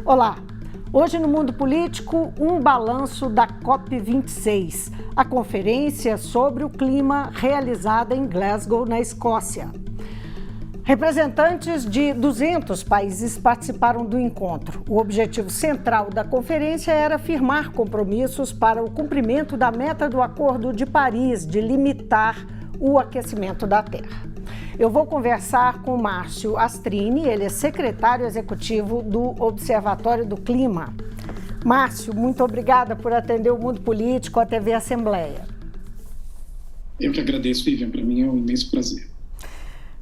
Olá! Hoje no Mundo Político, um balanço da COP26, a conferência sobre o clima realizada em Glasgow, na Escócia. Representantes de 200 países participaram do encontro. O objetivo central da conferência era firmar compromissos para o cumprimento da meta do Acordo de Paris de limitar o aquecimento da Terra. Eu vou conversar com Márcio Astrini, ele é secretário executivo do Observatório do Clima. Márcio, muito obrigada por atender o Mundo Político, a TV Assembleia. Eu que agradeço, Vivian, para mim é um imenso prazer.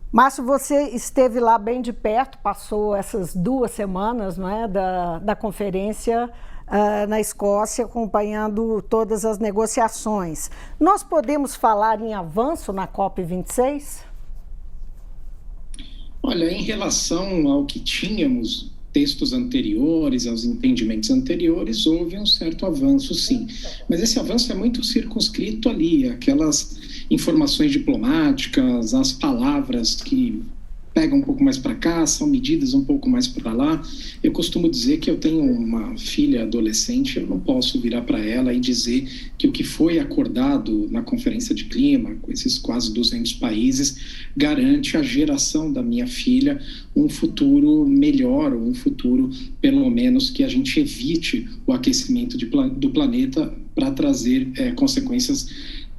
Márcio, você esteve lá bem de perto, passou essas 2 semanas, não é, da conferência na Escócia, acompanhando todas as negociações. Nós podemos falar em avanço na COP26? Olha, em relação ao que tínhamos, textos anteriores, aos entendimentos anteriores, houve um certo avanço, sim. Mas esse avanço é muito circunscrito ali, aquelas informações diplomáticas, as palavras que pegam um pouco mais para cá, são medidas um pouco mais para lá. Eu costumo dizer que eu tenho uma filha adolescente, eu não posso virar para ela e dizer que o que foi acordado na Conferência de Clima, com esses quase 200 países, garante à geração da minha filha um futuro melhor, ou um futuro, pelo menos, que a gente evite o aquecimento do planeta para trazer consequências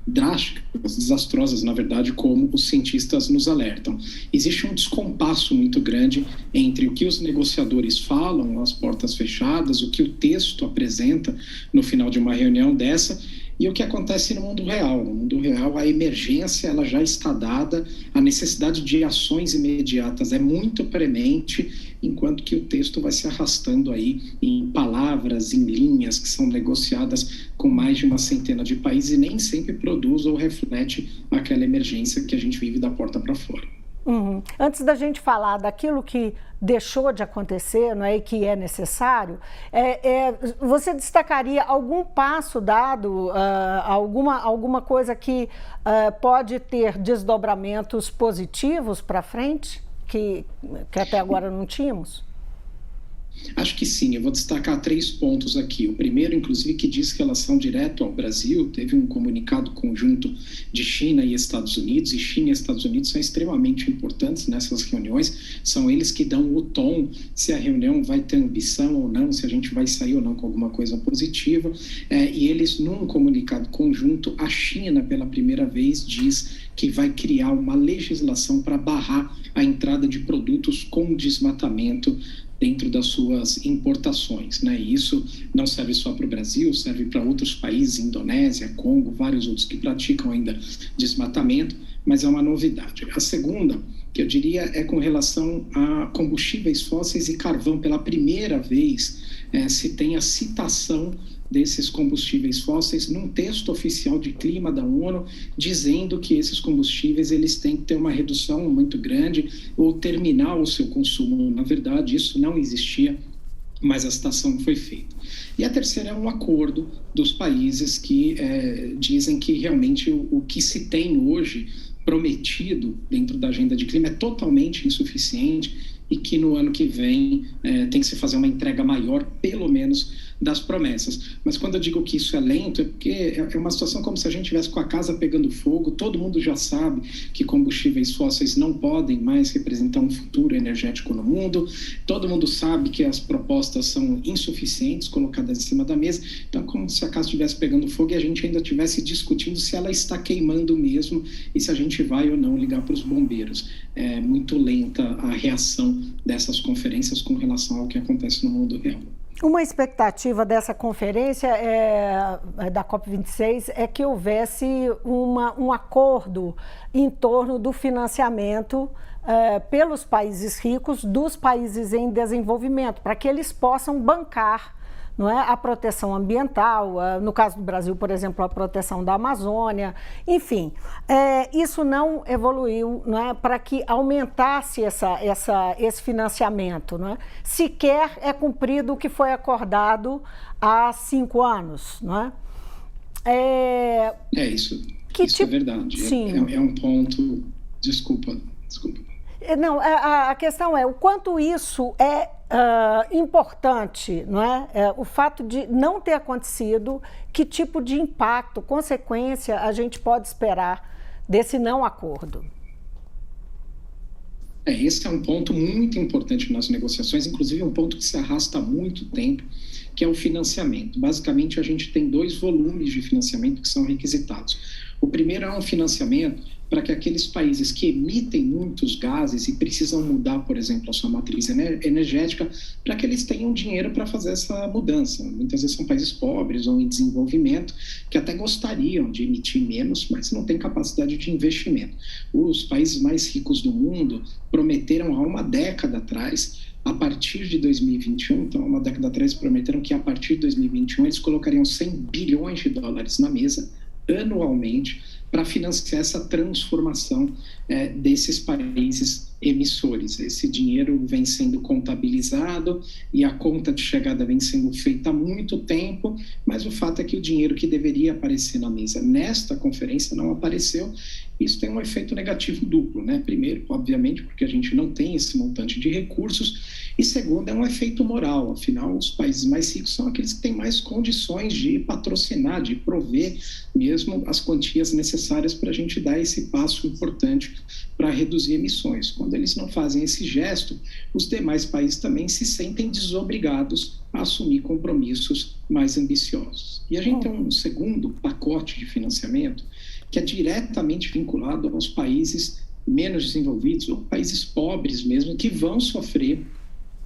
drásticas, desastrosas, na verdade, como os cientistas nos alertam. Existe um descompasso muito grande entre o que os negociadores falam às portas fechadas, o que o texto apresenta no final de uma reunião dessa, e o que acontece no mundo real. No mundo real, a emergência ela já está dada, a necessidade de ações imediatas é muito premente, enquanto que o texto vai se arrastando aí em palavras, em linhas que são negociadas com mais de uma centena de países e nem sempre produz ou reflete aquela emergência que a gente vive da porta para fora. Antes da gente falar daquilo que deixou de acontecer, não é, e que é necessário, você destacaria algum passo dado, alguma coisa que pode ter desdobramentos positivos para frente, que até agora não tínhamos? Acho que sim, eu vou destacar 3 pontos aqui. O primeiro, inclusive, que diz relação direta ao Brasil, teve um comunicado conjunto de China e Estados Unidos, e China e Estados Unidos são extremamente importantes nessas reuniões, são eles que dão o tom se a reunião vai ter ambição ou não, se a gente vai sair ou não com alguma coisa positiva, e eles, num comunicado conjunto, a China, pela primeira vez, diz que vai criar uma legislação para barrar a entrada de produtos com desmatamento dentro das suas importações, né? E isso não serve só para o Brasil, serve para outros países, Indonésia, Congo, vários outros que praticam ainda desmatamento, mas é uma novidade. A segunda, que eu diria, é com relação a combustíveis fósseis e carvão. Pela primeira vez, se tem a citação desses combustíveis fósseis num texto oficial de clima da ONU, dizendo que esses combustíveis eles têm que ter uma redução muito grande ou terminar o seu consumo. Na verdade, isso não existia, mas a citação foi feita. E a terceira é um acordo dos países que dizem que realmente o que se tem hoje prometido dentro da agenda de clima é totalmente insuficiente e que no ano que vem tem que se fazer uma entrega maior, pelo menos, das promessas. Mas quando eu digo que isso é lento, é porque é uma situação como se a gente estivesse com a casa pegando fogo, todo mundo já sabe que combustíveis fósseis não podem mais representar um futuro energético no mundo, todo mundo sabe que as propostas são insuficientes, colocadas em cima da mesa, então como se a casa estivesse pegando fogo e a gente ainda estivesse discutindo se ela está queimando mesmo e se a gente vai ou não ligar para os bombeiros. É muito lenta a reação dessas conferências com relação ao que acontece no mundo real. Uma expectativa dessa conferência da COP26 é que houvesse um acordo em torno do financiamento pelos países ricos dos países em desenvolvimento, para que eles possam bancar, não é, a proteção ambiental, no caso do Brasil, por exemplo, a proteção da Amazônia, enfim, isso não evoluiu, não é, para que aumentasse esse financiamento, não é? Sequer é cumprido o que foi acordado há 5 anos, não é? Isso é verdade. Sim. É um ponto... Desculpa. Não, a questão é o quanto isso é importante, não é? O fato de não ter acontecido, que tipo de impacto, consequência a gente pode esperar desse não acordo? Esse é um ponto muito importante nas negociações, inclusive um ponto que se arrasta há muito tempo, que é o financiamento. Basicamente, a gente tem dois volumes de financiamento que são requisitados. O primeiro é um financiamento para que aqueles países que emitem muitos gases e precisam mudar, por exemplo, a sua matriz energética, para que eles tenham dinheiro para fazer essa mudança. Muitas vezes são países pobres ou em desenvolvimento que até gostariam de emitir menos, mas não têm capacidade de investimento. Os países mais ricos do mundo prometeram há uma década atrás, a partir de 2021, então uma década atrás prometeram que a partir de 2021 eles colocariam 100 bilhões de dólares na mesa anualmente para financiar essa transformação desses países emissores. Esse dinheiro vem sendo contabilizado e a conta de chegada vem sendo feita há muito tempo, mas o fato é que o dinheiro que deveria aparecer na mesa nesta conferência não apareceu. Isso tem um efeito negativo duplo, né? Primeiro, obviamente, porque a gente não tem esse montante de recursos, e segundo, é um efeito moral. Afinal, os países mais ricos são aqueles que têm mais condições de patrocinar, de prover mesmo as quantias necessárias para a gente dar esse passo importante para reduzir emissões. Quando eles não fazem esse gesto, os demais países também se sentem desobrigados a assumir compromissos mais ambiciosos. E a gente tem um segundo pacote de financiamento que é diretamente vinculado aos países menos desenvolvidos, ou países pobres mesmo, que vão sofrer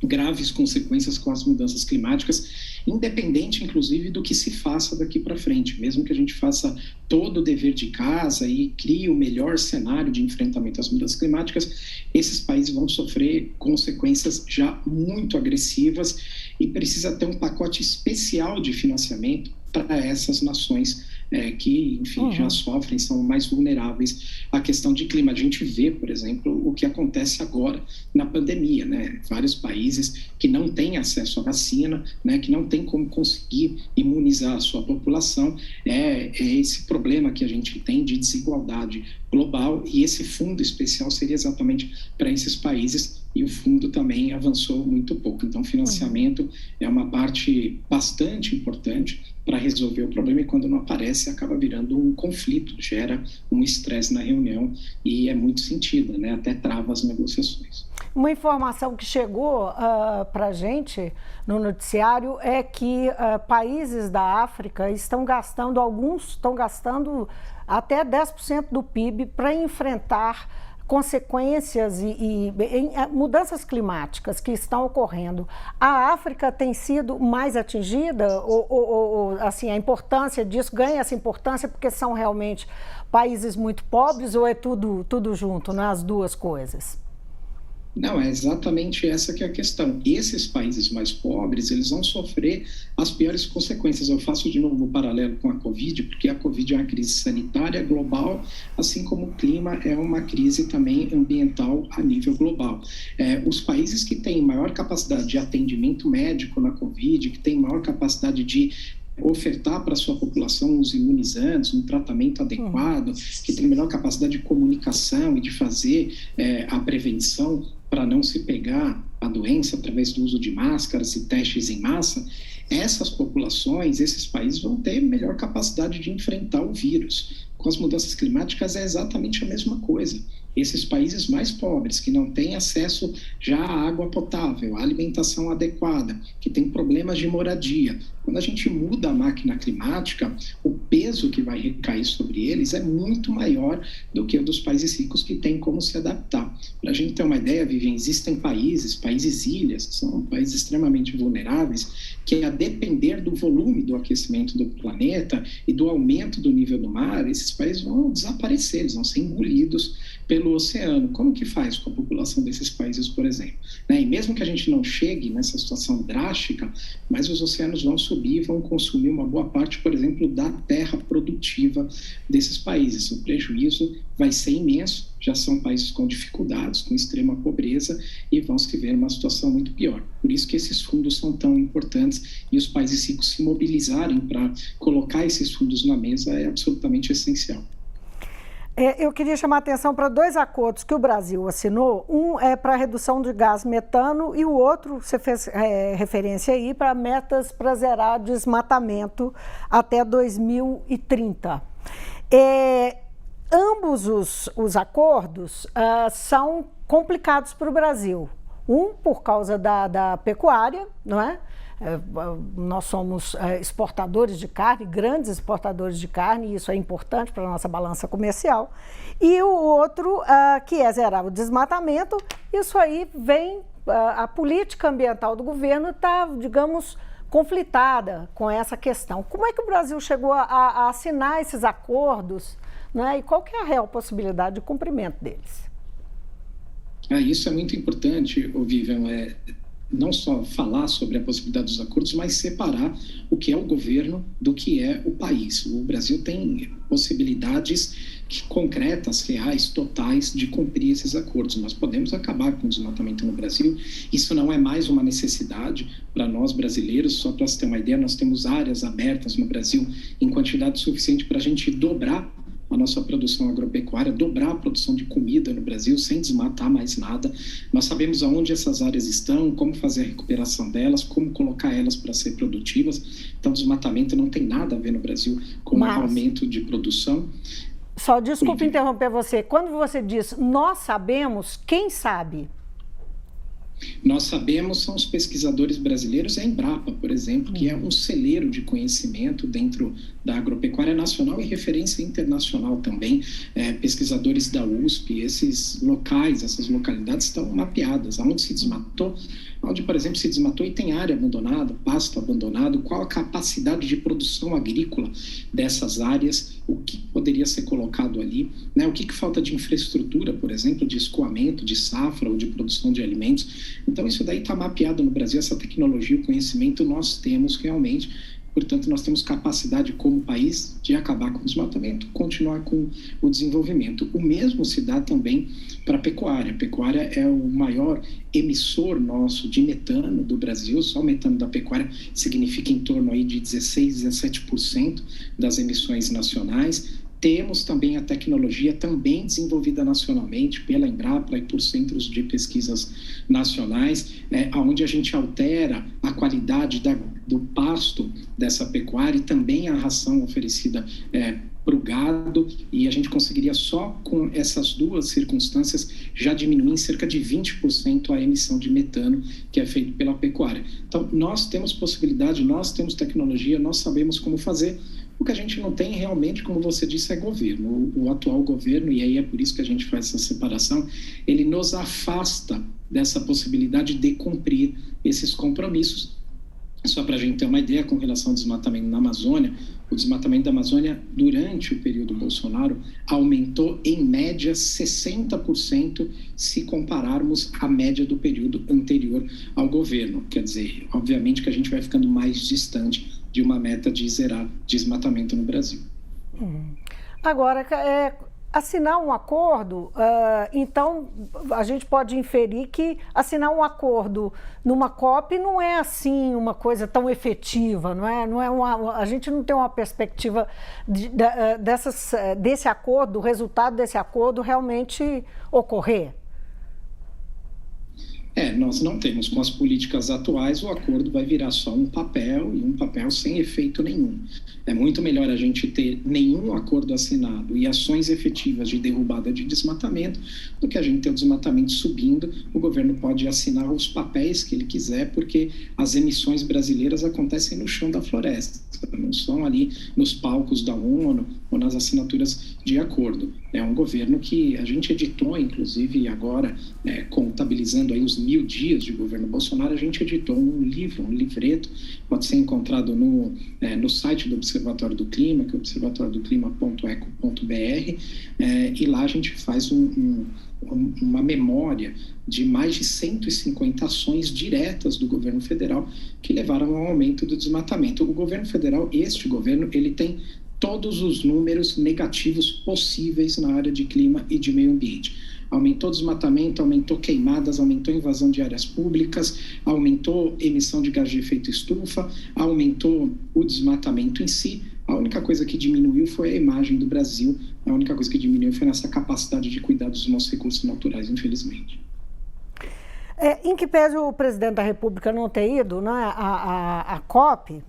graves consequências com as mudanças climáticas, independente, inclusive, do que se faça daqui para frente. Mesmo que a gente faça todo o dever de casa e crie o melhor cenário de enfrentamento às mudanças climáticas, esses países vão sofrer consequências já muito agressivas e precisa ter um pacote especial de financiamento para essas nações que, enfim, já sofrem, são mais vulneráveis à questão de clima. A gente vê, por exemplo, o que acontece agora na pandemia, né? Vários países que não têm acesso à vacina, né? Que não têm como conseguir imunizar a sua população. É esse problema que a gente tem de desigualdade global, e esse fundo especial seria exatamente para esses países, e o fundo também avançou muito pouco. Então, financiamento é uma parte bastante importante para resolver o problema, e quando não aparece, acaba virando um conflito, gera um estresse na reunião e é muito sentido, né? Até trava as negociações. Uma informação que chegou para a gente no noticiário é que países da África alguns estão gastando até 10% do PIB para enfrentar consequências e mudanças climáticas que estão ocorrendo. A África tem sido mais atingida ou assim, a importância disso ganha essa importância porque são realmente países muito pobres, ou é tudo junto, nas duas coisas? Não, é exatamente essa que é a questão. Esses países mais pobres, eles vão sofrer as piores consequências. Eu faço de novo o paralelo com a Covid, porque a Covid é uma crise sanitária global, assim como o clima é uma crise também ambiental a nível global. Os países que têm maior capacidade de atendimento médico na Covid, que têm maior capacidade de ofertar para a sua população os imunizantes, um tratamento adequado, que tem melhor capacidade de comunicação e de fazer a prevenção para não se pegar a doença através do uso de máscaras e testes em massa, essas populações, esses países vão ter melhor capacidade de enfrentar o vírus. Com as mudanças climáticas é exatamente a mesma coisa. Esses países mais pobres, que não têm acesso já à água potável, à alimentação adequada, que têm problemas de moradia, quando a gente muda a máquina climática, o peso que vai recair sobre eles é muito maior do que o dos países ricos que têm como se adaptar. Para a gente ter uma ideia, Vivian, existem países ilhas, que são países extremamente vulneráveis, que a depender do volume do aquecimento do planeta e do aumento do nível do mar, esses países vão desaparecer, eles vão ser engolidos pelo oceano. Como que faz com a população desses países, por exemplo? E mesmo que a gente não chegue nessa situação drástica, mas os oceanos vão subir e vão consumir uma boa parte, por exemplo, da terra produtiva desses países. O prejuízo vai ser imenso, já são países com dificuldades, com extrema pobreza, e vão se ver numa situação muito pior. Por isso que esses fundos são tão importantes, e os países ricos se mobilizarem para colocar esses fundos na mesa é absolutamente essencial. Eu queria chamar a atenção para dois acordos que o Brasil assinou. Um é para a redução de gás metano e o outro, você fez referência aí, para metas para zerar desmatamento até 2030. Ambos os acordos são complicados para o Brasil. Um, por causa da pecuária, não é? Nós somos exportadores de carne, grandes exportadores de carne, e isso é importante para a nossa balança comercial. E o outro, que é zerar o desmatamento, isso aí vem, a política ambiental do governo está, digamos, conflitada com essa questão. Como é que o Brasil chegou a assinar esses acordos, né? E qual que é a real possibilidade de cumprimento deles? Isso é muito importante, Vivian, não só falar sobre a possibilidade dos acordos, mas separar o que é o governo do que é o país. O Brasil tem possibilidades concretas, reais, totais, de cumprir esses acordos. Nós podemos acabar com o desmatamento no Brasil. Isso não é mais uma necessidade para nós brasileiros. Só para você ter uma ideia, nós temos áreas abertas no Brasil em quantidade suficiente para a gente dobrar a nossa produção agropecuária, dobrar a produção de comida no Brasil sem desmatar mais nada. Nós sabemos aonde essas áreas estão, como fazer a recuperação delas, como colocar elas para ser produtivas. Então, desmatamento não tem nada a ver no Brasil com o aumento de produção. Só desculpe interromper você. Quando você diz nós sabemos, quem sabe? Nós sabemos, são os pesquisadores brasileiros, a Embrapa, por exemplo, que é um celeiro de conhecimento dentro da agropecuária nacional e referência internacional também. Pesquisadores da USP, esses locais, essas localidades estão mapeadas, aonde se desmatou, onde, por exemplo, se desmatou e tem área abandonada, pasto abandonado, qual a capacidade de produção agrícola dessas áreas, o que poderia ser colocado ali, né? O que falta de infraestrutura, por exemplo, de escoamento, de safra ou de produção de alimentos. Então, isso daí está mapeado no Brasil, essa tecnologia, o conhecimento nós temos realmente. Portanto, nós temos capacidade como país de acabar com o desmatamento, continuar com o desenvolvimento. O mesmo se dá também para a pecuária. A pecuária é o maior emissor nosso de metano do Brasil. Só o metano da pecuária significa em torno aí de 16, 17% das emissões nacionais. Temos também a tecnologia também desenvolvida nacionalmente pela Embrapa e por centros de pesquisas nacionais, onde a gente altera a qualidade do pasto dessa pecuária e também a ração oferecida para o gado, e a gente conseguiria só com essas duas circunstâncias já diminuir em cerca de 20% a emissão de metano que é feito pela pecuária. Então, nós temos possibilidade, nós temos tecnologia, nós sabemos como fazer. O que a gente não tem realmente, como você disse, é governo. O atual governo, e aí é por isso que a gente faz essa separação, ele nos afasta dessa possibilidade de cumprir esses compromissos. Só para a gente ter uma ideia com relação ao desmatamento na Amazônia, o desmatamento da Amazônia durante o período Bolsonaro aumentou em média 60% se compararmos à média do período anterior ao governo. Quer dizer, obviamente que a gente vai ficando mais distante de uma meta de zerar desmatamento no Brasil. Agora, assinar um acordo, então a gente pode inferir que assinar um acordo numa COP não é assim uma coisa tão efetiva, a gente não tem uma perspectiva desse acordo, do resultado desse acordo realmente ocorrer. Nós não temos. Com as políticas atuais, o acordo vai virar só um papel, e um papel sem efeito nenhum. É muito melhor a gente ter nenhum acordo assinado e ações efetivas de derrubada de desmatamento do que a gente ter o desmatamento subindo. O governo pode assinar os papéis que ele quiser, porque as emissões brasileiras acontecem no chão da floresta, não são ali nos palcos da ONU ou nas assinaturas de acordo. É um governo que a gente editou, inclusive agora, contabilizando aí os 1000 dias de governo Bolsonaro, a gente editou um livro, um livreto, pode ser encontrado no site do Observatório do Clima, que é observatoriodoclima.eco.br, e lá a gente faz uma memória de mais de 150 ações diretas do governo federal que levaram ao aumento do desmatamento. O governo federal, este governo, ele tem todos os números negativos possíveis na área de clima e de meio ambiente. Aumentou desmatamento, aumentou queimadas, aumentou invasão de áreas públicas, aumentou emissão de gás de efeito estufa, aumentou o desmatamento em si, A única coisa que diminuiu foi a imagem do Brasil, a única coisa que diminuiu foi nossa capacidade de cuidar dos nossos recursos naturais, infelizmente. Em que pese o presidente da República não ter ido, né, à COP,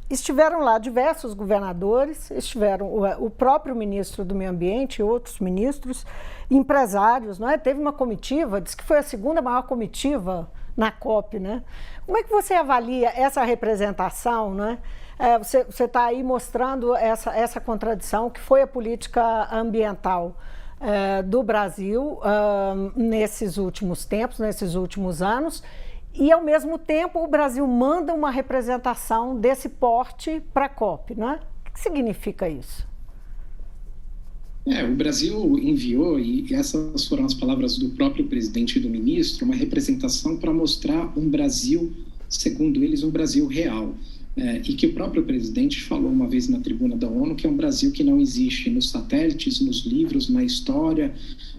estiveram lá diversos governadores, estiveram o próprio ministro do Meio Ambiente e outros ministros, empresários, né? Teve uma comitiva, diz que foi a segunda maior comitiva na COP, né? Como é que você avalia essa representação, né? Você está aí mostrando essa contradição que foi a política ambiental do Brasil nesses últimos tempos, nesses últimos anos, e, ao mesmo tempo, o Brasil manda uma representação desse porte para a COP, né? O que significa isso? O Brasil enviou, e essas foram as palavras do próprio presidente e do ministro, uma representação para mostrar um Brasil, segundo eles, um Brasil real. E que o próprio presidente falou uma vez na tribuna da ONU que é um Brasil que não existe nos satélites, nos livros, na história,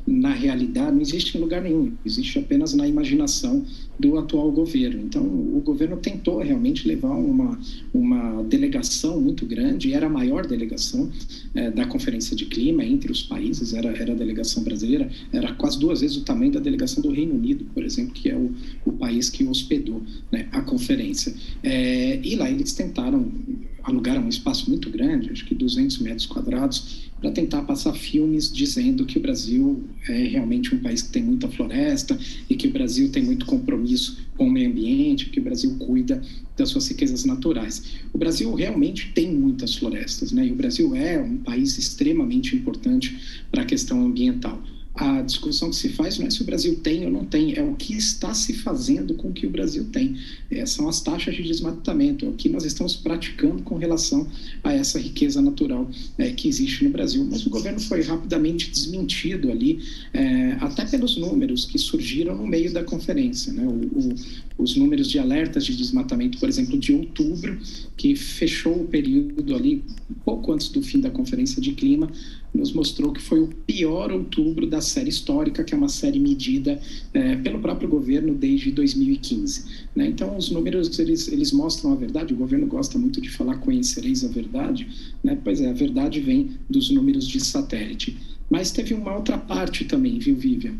na realidade, não existe em lugar nenhum, existe apenas na imaginação do atual governo. Então, o governo tentou realmente levar uma delegação muito grande, era a maior delegação da Conferência de Clima entre os países, era a delegação brasileira, era quase 2 vezes o tamanho da delegação do Reino Unido, por exemplo, que é o país que hospedou, né, a conferência. E lá eles tentaram alugar um espaço muito grande, acho que 200 metros quadrados, para tentar passar filmes dizendo que o Brasil é realmente um país que tem muita floresta e que o Brasil tem muito compromisso com o meio ambiente, que o Brasil cuida das suas riquezas naturais. O Brasil realmente tem muitas florestas, né? E o Brasil é um país extremamente importante para a questão ambiental. A discussão que se faz não é se o Brasil tem ou não tem, é o que está se fazendo com o que o Brasil tem. São as taxas de desmatamento, é o que nós estamos praticando com relação a essa riqueza natural que existe no Brasil. Mas o governo foi rapidamente desmentido ali, até pelos números que surgiram no meio da conferência, né? Os números de alertas de desmatamento, por exemplo, de outubro, que fechou o período ali, pouco antes do fim da Conferência de Clima, nos mostrou que foi o pior outubro da série histórica, que é uma série medida pelo próprio governo desde 2015. Né? Então, os números, eles mostram a verdade. O governo gosta muito de falar conhecereis a verdade. Né? Pois é, a verdade vem dos números de satélite. Mas teve uma outra parte também, viu, Vivian?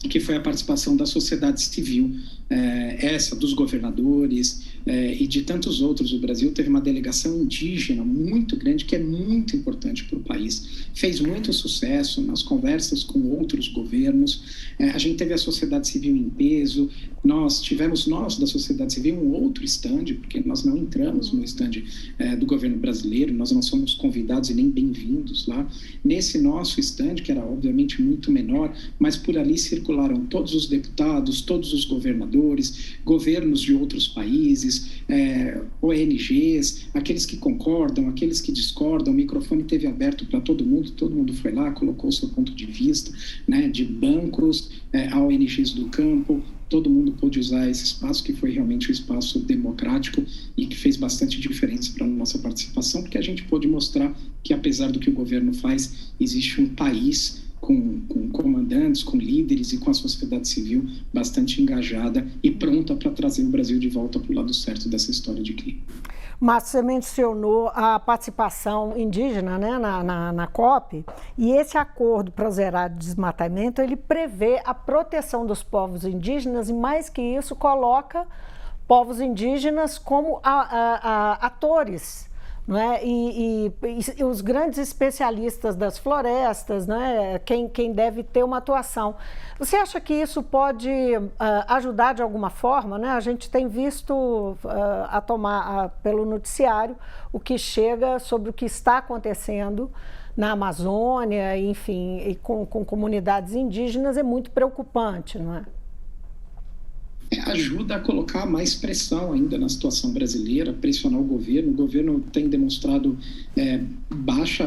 Que foi a participação da sociedade civil, essa dos governadores e de tantos outros. O Brasil teve uma delegação indígena muito grande, que é muito importante para o país. Fez muito sucesso nas conversas com outros governos. A gente teve a sociedade civil em peso. Nós da sociedade civil, um outro estande, porque nós não entramos no estande do governo brasileiro, nós não somos convidados e nem bem-vindos lá. Nesse nosso estande, que era obviamente muito menor, mas por ali circularam todos os deputados, todos os governadores, governos de outros países, ONGs, aqueles que concordam, aqueles que discordam. O microfone esteve aberto para todo mundo foi lá, colocou o seu ponto de vista, né, de bancos a ONGs do campo. Todo mundo pôde usar esse espaço, que foi realmente um espaço democrático e que fez bastante diferença para a nossa participação, porque a gente pôde mostrar que, apesar do que o governo faz, existe um país com comandantes, com líderes e com a sociedade civil bastante engajada e pronta para trazer o Brasil de volta para o lado certo dessa história de clima. Mas você mencionou a participação indígena, né, na COP, e esse acordo para zerar o desmatamento, ele prevê a proteção dos povos indígenas e, mais que isso, coloca povos indígenas como atores, não é? E os grandes especialistas das florestas, né? Quem deve ter uma atuação. Você acha que isso pode ajudar de alguma forma, né? A gente tem visto pelo noticiário o que chega sobre o que está acontecendo na Amazônia, enfim, e com comunidades indígenas, é muito preocupante, não é? Ajuda a colocar mais pressão ainda na situação brasileira, pressionar o governo. O governo tem demonstrado baixa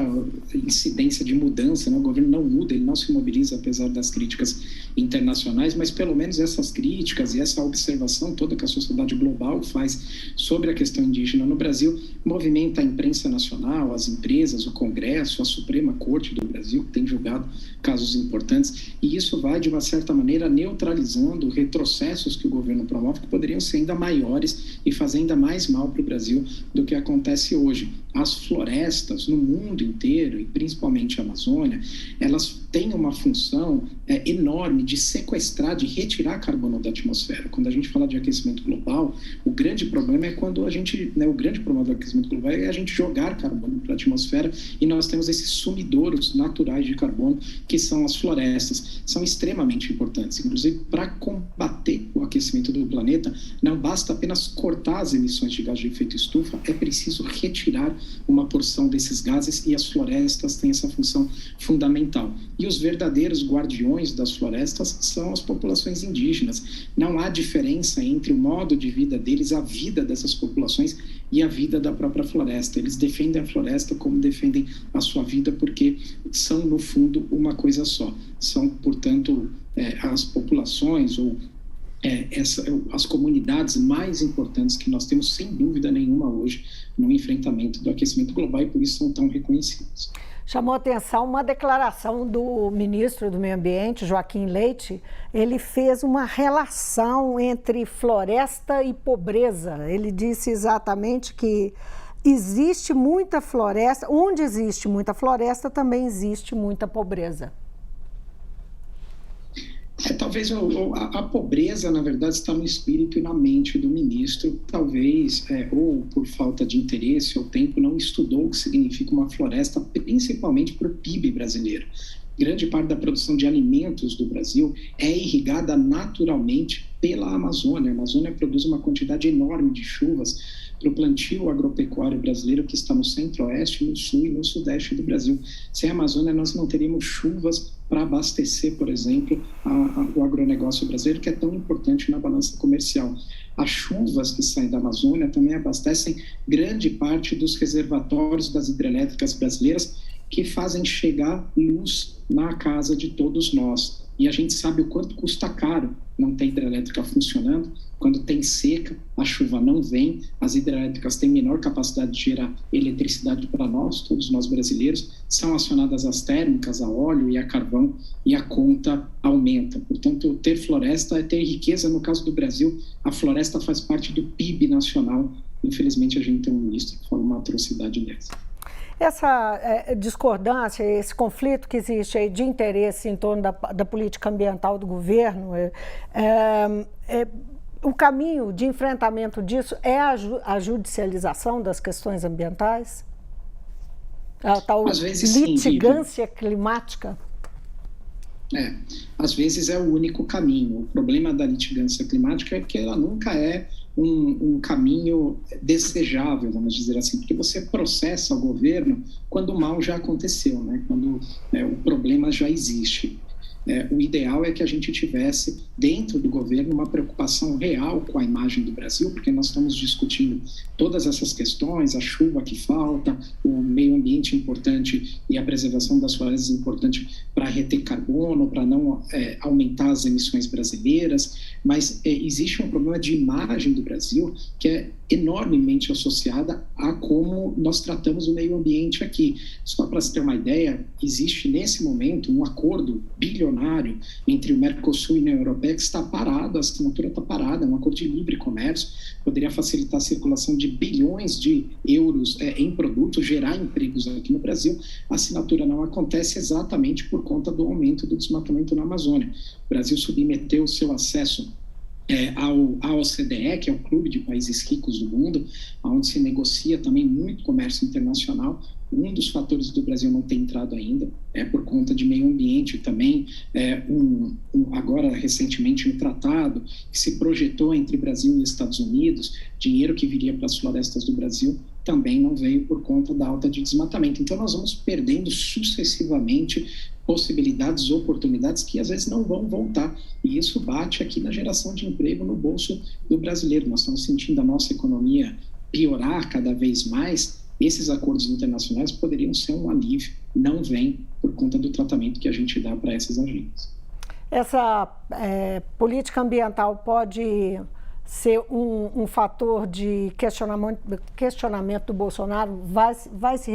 incidência de mudança, né? O governo não muda, ele não se mobiliza, apesar das críticas internacionais, mas pelo menos essas críticas e essa observação toda que a sociedade global faz sobre a questão indígena no Brasil movimenta a imprensa nacional, as empresas, o Congresso, a Suprema Corte do Brasil, que tem julgado casos importantes, e isso vai, de uma certa maneira, neutralizando retrocessos que o governo promove, que poderiam ser ainda maiores e fazer ainda mais mal para o Brasil do que acontece hoje. As florestas no mundo inteiro, e principalmente a Amazônia, elas têm uma função enorme de sequestrar, de retirar carbono da atmosfera. Quando a gente fala de aquecimento global, o grande problema é quando a gente, o grande problema do aquecimento global é a gente jogar carbono para a atmosfera, e nós temos esses sumidouros naturais de carbono, que são as florestas. São extremamente importantes. Inclusive, para combater o aquecimento do planeta, não basta apenas cortar as emissões de gás de efeito estufa, é preciso retirar uma porção desses gases, e as florestas têm essa função fundamental. E os verdadeiros guardiões das florestas são as populações indígenas. Não há diferença entre o modo de vida deles, a vida dessas populações e a vida da própria floresta. Eles defendem a floresta como defendem a sua vida, porque são, no fundo, uma coisa só. São, portanto, as populações ou as comunidades mais importantes que nós temos, sem dúvida nenhuma, hoje, no enfrentamento do aquecimento global, e por isso são tão reconhecidos. Chamou atenção uma declaração do ministro do Meio Ambiente, Joaquim Leite. Ele fez uma relação entre floresta e pobreza. Ele disse exatamente que existe muita floresta, onde existe muita floresta também existe muita pobreza. Talvez a pobreza, na verdade, está no espírito e na mente do ministro. Talvez, ou por falta de interesse ou tempo, não estudou o que significa uma floresta, principalmente para o PIB brasileiro. Grande parte da produção de alimentos do Brasil é irrigada naturalmente pela Amazônia. A Amazônia produz uma quantidade enorme de chuvas para o plantio agropecuário brasileiro, que está no centro-oeste, no sul e no sudeste do Brasil. Sem a Amazônia, nós não teríamos chuvas para abastecer, por exemplo, o agronegócio brasileiro, que é tão importante na balança comercial. As chuvas que saem da Amazônia também abastecem grande parte dos reservatórios das hidrelétricas brasileiras, que fazem chegar luz na casa de todos nós. E a gente sabe o quanto custa caro não ter hidrelétrica funcionando. Quando tem seca, a chuva não vem, as hidrelétricas têm menor capacidade de gerar eletricidade para nós, todos nós brasileiros, são acionadas as térmicas, a óleo e a carvão, e a conta aumenta. Portanto, ter floresta é ter riqueza. No caso do Brasil, a floresta faz parte do PIB nacional. Infelizmente, a gente tem um ministro que fala uma atrocidade dessa. Essa discordância, esse conflito que existe aí de interesse em torno da política ambiental do governo, o caminho de enfrentamento disso é a judicialização das questões ambientais? A tal litigância climática? Às vezes é o único caminho. O problema da litigância climática é que ela nunca é um caminho desejável, vamos dizer assim, porque você processa o governo quando o mal já aconteceu, né? Quando o problema já existe. O ideal é que a gente tivesse dentro do governo uma preocupação real com a imagem do Brasil, porque nós estamos discutindo todas essas questões, a chuva que falta, o meio ambiente importante e a preservação das florestas importante para reter carbono, para não aumentar as emissões brasileiras, mas existe um problema de imagem do Brasil que é enormemente associada a como nós tratamos o meio ambiente aqui. Só para se ter uma ideia, existe nesse momento um acordo bilionário entre o Mercosul e a União Europeia que está parado, a assinatura está parada, é um acordo de livre comércio, poderia facilitar a circulação de bilhões de euros em produtos, gerar empregos aqui no Brasil. A assinatura não acontece exatamente por conta do aumento do desmatamento na Amazônia. O Brasil submeteu o seu acesso à OCDE, que é o Clube de Países Ricos do Mundo, onde se negocia também muito comércio internacional. Um dos fatores do Brasil não ter entrado ainda é por conta de meio ambiente também. Agora, recentemente, um tratado que se projetou entre Brasil e Estados Unidos, dinheiro que viria para as florestas do Brasil, também não veio por conta da alta de desmatamento. Então, nós vamos perdendo sucessivamente possibilidades, oportunidades que às vezes não vão voltar. E isso bate aqui na geração de emprego no bolso do brasileiro. Nós estamos sentindo a nossa economia piorar cada vez mais. Esses acordos internacionais poderiam ser um alívio, não vem por conta do tratamento que a gente dá para essas agências. essa política ambiental pode ser um fator de questionamento do Bolsonaro? Vai se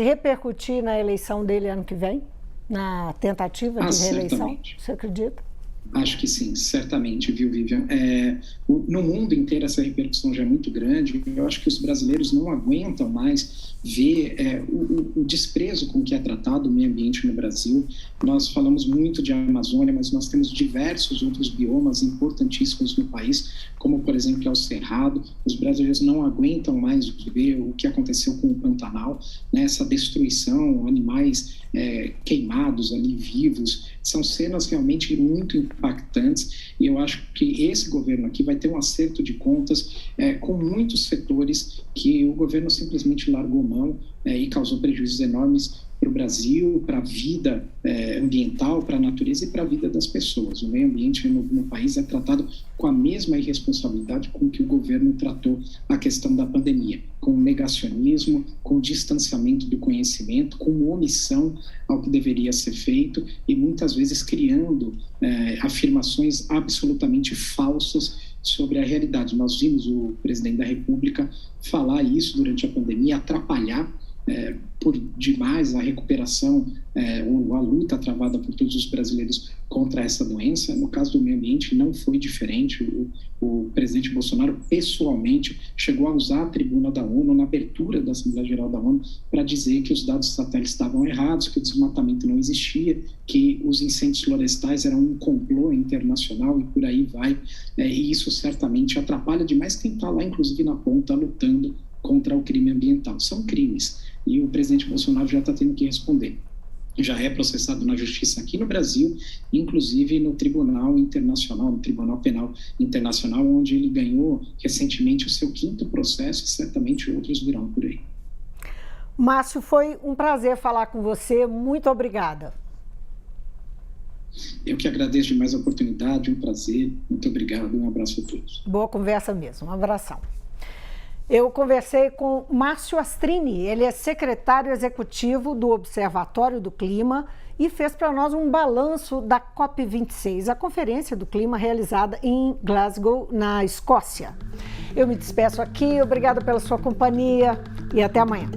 repercutir na eleição dele ano que vem? Na tentativa de reeleição? Certamente. Você acredita? Acho que sim, certamente, viu, Vivian? No mundo inteiro essa repercussão já é muito grande. Eu acho que os brasileiros não aguentam mais ver o desprezo com que é tratado o meio ambiente no Brasil. Nós falamos muito de Amazônia, mas nós temos diversos outros biomas importantíssimos no país, como, por exemplo, o Cerrado. Os brasileiros não aguentam mais ver o que aconteceu com o Pantanal, né? Essa destruição, animais queimados ali, vivos. São cenas realmente muito impactantes, e eu acho que esse governo aqui vai ter um acerto de contas com muitos setores que o governo simplesmente largou mão e causou prejuízos enormes para o Brasil, para a vida ambiental, para a natureza e para a vida das pessoas. O meio ambiente no país é tratado com a mesma irresponsabilidade com que o governo tratou a questão da pandemia, com negacionismo, com distanciamento do conhecimento, com omissão ao que deveria ser feito e muitas vezes criando afirmações absolutamente falsas sobre a realidade. Nós vimos o presidente da República falar isso durante a pandemia, atrapalhar por demais a recuperação ou a luta travada por todos os brasileiros contra essa doença. No caso do meio ambiente não foi diferente. O presidente Bolsonaro pessoalmente chegou a usar a tribuna da ONU na abertura da Assembleia Geral da ONU para dizer que os dados satélites estavam errados, que o desmatamento não existia, que os incêndios florestais eram um complô internacional e por aí vai. E isso certamente atrapalha demais quem está lá, inclusive na ponta, lutando contra o crime ambiental. São crimes e o presidente Bolsonaro já está tendo que responder. Já é processado na justiça aqui no Brasil, inclusive no Tribunal Internacional, no Tribunal Penal Internacional, onde ele ganhou recentemente o seu 5º processo e certamente outros virão por aí. Márcio, foi um prazer falar com você. Muito obrigada. Eu que agradeço demais a oportunidade, um prazer. Muito obrigado, um abraço a todos. Boa conversa mesmo, um abração. Eu conversei com Márcio Astrini, ele é secretário executivo do Observatório do Clima e fez para nós um balanço da COP26, a Conferência do Clima realizada em Glasgow, na Escócia. Eu me despeço aqui, obrigada pela sua companhia e até amanhã.